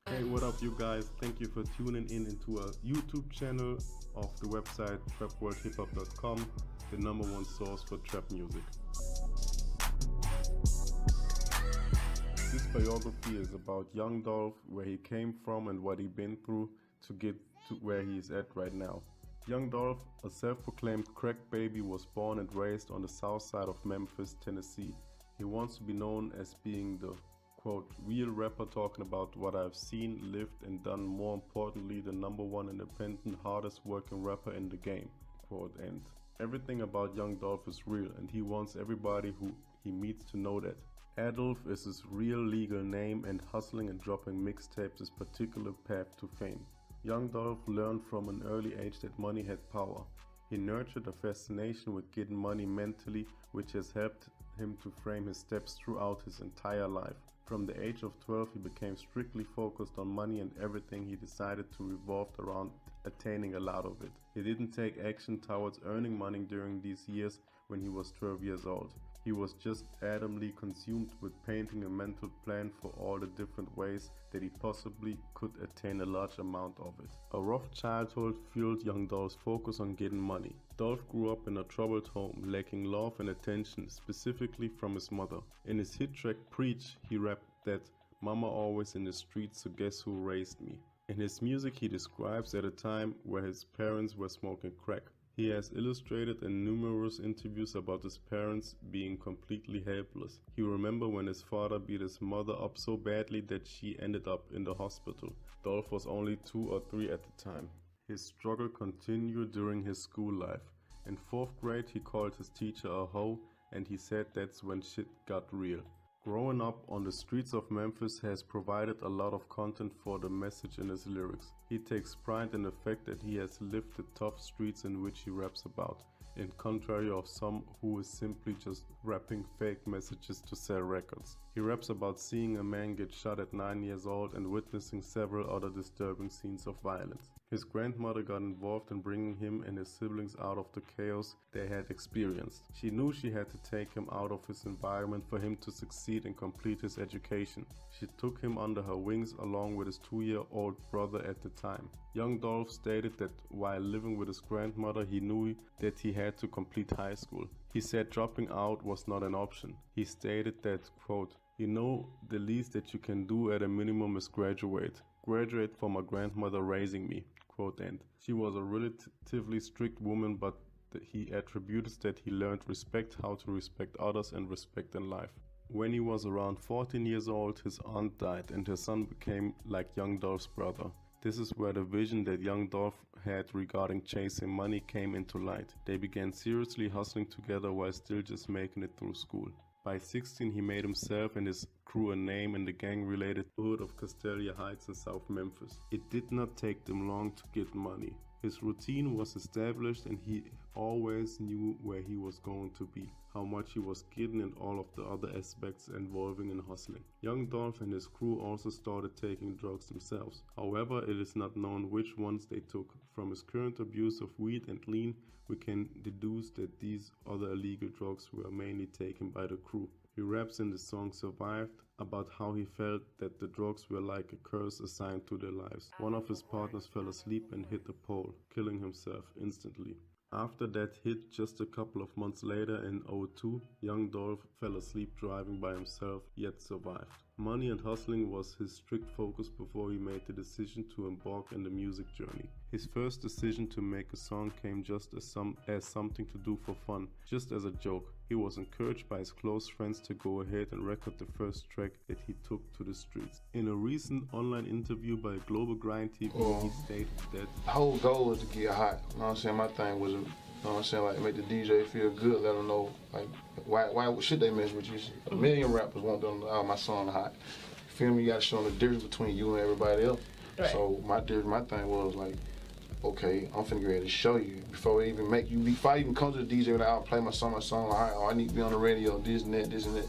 Hey, what up, you guys? Thank you for tuning in into our YouTube channel of the website trapworldhiphop.com, the #1 source for trap music. This biography is about Young Dolph, where he came from and what he's been through to get to where he is at right now. Young Dolph, a self-proclaimed crack baby, was born and raised on the Southside of Memphis, Tennessee. He wants to be known as being the, quote, real rapper, talking about what I've seen, lived and done, more importantly, the #1 independent, hardest working rapper in the game, quote end. Everything about Young Dolph is real and he wants everybody who he meets to know that. Adolph is his real legal name and hustling and dropping mixtapes his particular path to fame. Young Dolph learned from an early age that money had power. He nurtured a fascination with getting money mentally, which has helped him to frame his steps throughout his entire life. From the age of 12, he became strictly focused on money, and everything he decided to revolved around attaining a lot of it. He didn't take action towards earning money during these years when he was 12 years old. He was just adamantly consumed with painting a mental plan for all the different ways that he possibly could attain a large amount of it. A rough childhood fueled Young Dolph's focus on getting money. Dolph grew up in a troubled home, lacking love and attention, specifically from his mother. In his hit track Preach, he rapped that "Mama always in the streets, so guess who raised me?" In his music, he describes at a time where his parents were smoking crack. He has illustrated in numerous interviews about his parents being completely helpless. He remembers when his father beat his mother up so badly that she ended up in the hospital. Dolph was only 2 or 3 at the time. His struggle continued during his school life. In 4th grade, he called his teacher a hoe, and he said that's when shit got real. Growing up on the streets of Memphis has provided a lot of content for the message in his lyrics. He takes pride in the fact that he has lived the tough streets in which he raps about, in contrary of some who is simply just rapping fake messages to sell records. He raps about seeing a man get shot at 9 years old and witnessing several other disturbing scenes of violence. His grandmother got involved in bringing him and his siblings out of the chaos they had experienced. She knew she had to take him out of his environment for him to succeed and complete his education. She took him under her wings along with his 2-year-old brother at the time. Young Dolph stated that while living with his grandmother, he knew that he had to complete high school. He said dropping out was not an option. He stated that, quote, "You know, the least that you can do at a minimum is graduate. Graduate for my grandmother raising me," quote end. She was a relatively strict woman, but he attributes that he learned respect, how to respect others and respect in life. When he was around 14 years old, his aunt died and his son became like Young Dolph's brother. This is where the vision that Young Dolph had regarding chasing money came into light. They began seriously hustling together while still just making it through school. By 16, he made himself and his crew a name in the gang-related hood of Castelia Heights in South Memphis. It did not take them long to get money. His routine was established and he always knew where he was going to be, how much he was getting and all of the other aspects involving in hustling. Young Dolph and his crew also started taking drugs themselves. However, it is not known which ones they took. From his current abuse of weed and lean, we can deduce that these other illegal drugs were mainly taken by the crew. He raps in the song Survived about how he felt that the drugs were like a curse assigned to their lives. One of his partners fell asleep and hit a pole, killing himself instantly. After that hit, just a couple of months later in 2002, Young Dolph fell asleep driving by himself, yet survived. Money and hustling was his strict focus before he made the decision to embark in the music journey. His first decision to make a song came just as something to do for fun, just as a joke. He was encouraged by his close friends to go ahead and record the first track that he took to the streets. In a recent online interview by Global Grind TV, he stated that the whole goal was to get hot. You know what I'm saying? My thing was, you know what I'm saying, like make the DJ feel good, let them know, like, why should they mess with you? A million rappers want them to know, oh, my song hot. You feel me? You gotta show them the difference between you and everybody else. Right. So my thing was like, okay, I'm finna get ready to show you before I even come to the DJ and I'll play my song, like, all right, oh, I need to be on the radio, this and that.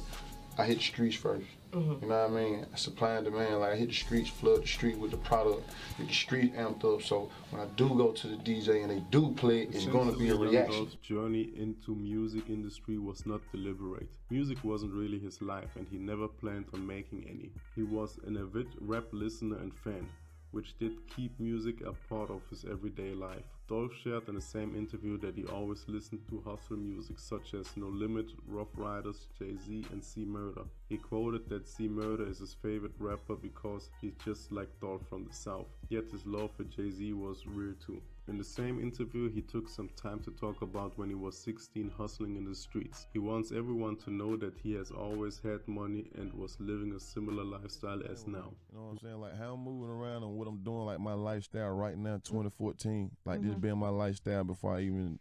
I hit the streets first. You know what I mean? Supply and demand. Like I hit the streets, flood the street with the product, get the street amped up. So when I do go to the DJ and they do play it, it's gonna be a reaction. Young Dolph's journey into music industry was not deliberate. Music wasn't really his life, and he never planned on making any. He was an avid rap listener and fan, which did keep music a part of his everyday life. Dolph shared in the same interview that he always listened to hustle music such as No Limit, Rough Riders, Jay-Z and C Murder. He quoted that C Murder is his favorite rapper because he's just like Dolph from the South, yet his love for Jay-Z was real too. In the same interview, he took some time to talk about when he was 16 hustling in the streets. He wants everyone to know that he has always had money and was living a similar lifestyle as now. You know what I'm saying? Like how I'm moving around and what I'm doing, like my lifestyle right now, 2014. Like this being my lifestyle before I even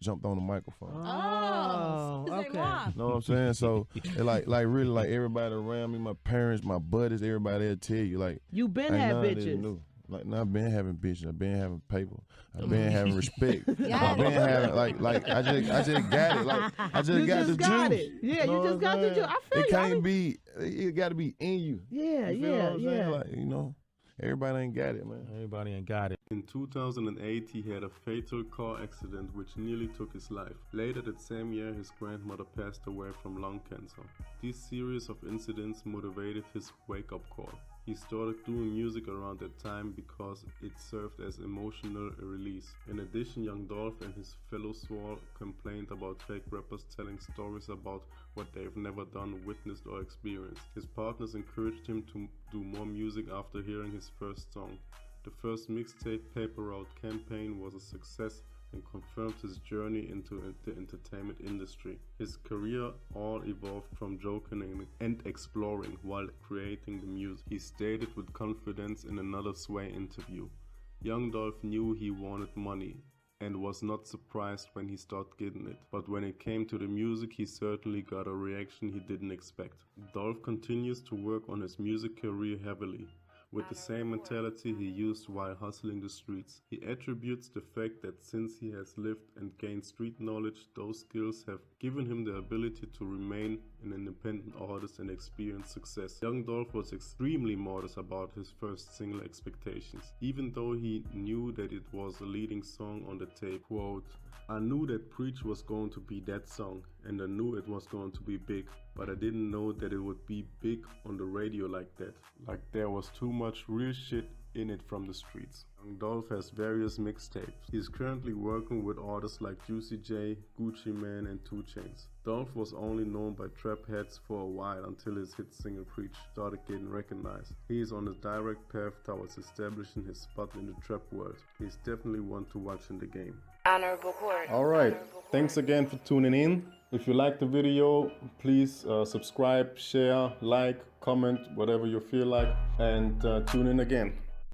jumped on the microphone. Oh, okay. You know what I'm saying? So like really like everybody around me, my parents, my buddies, everybody will tell you like you been had bitches. New. Like now I've been having bitches, I've been having paper, I've been having respect. I've been having like I just got it. Like I just got the juice. Yeah, you just got the juice. I feel it can't be. It got to be in you. Yeah, you feel what I'm saying? Like you know, everybody ain't got it, man. Everybody ain't got it. In 2008, he had a fatal car accident which nearly took his life. Later that same year, his grandmother passed away from lung cancer. This series of incidents motivated his wake-up call. He started doing music around that time because it served as emotional release. In addition, Young Dolph and his fellow swore complained about fake rappers telling stories about what they've never done, witnessed or experienced. His partners encouraged him to do more music after hearing his first song. The first mixtape, Paper Route Campaign, was a success and confirmed his journey into the entertainment industry. His career all evolved from joking and exploring while creating the music. He stated with confidence in another Sway interview, Young Dolph knew he wanted money and was not surprised when he started getting it. But when it came to the music, he certainly got a reaction he didn't expect. Dolph continues to work on his music career heavily, with the same mentality he used while hustling the streets. He attributes the fact that since he has lived and gained street knowledge, those skills have given him the ability to remain an independent artist and experience success. Young Dolph was extremely modest about his first single Expectations, even though he knew that it was a leading song on the tape. Quote, I knew that Preach was going to be that song, and I knew it was going to be big, but I didn't know that it would be big on the radio like that. Like there was too much real shit in it from the streets. Young Dolph has various mixtapes. He is currently working with artists like Juicy J, Gucci Mane and 2 Chainz. Dolph was only known by trap heads for a while until his hit single Preach started getting recognized. He is on a direct path towards establishing his spot in the trap world. He's definitely one to watch in the game. Honorable Court. Alright, thanks again for tuning in. If you liked the video, please subscribe, share, like, comment, whatever you feel like, and tune in again.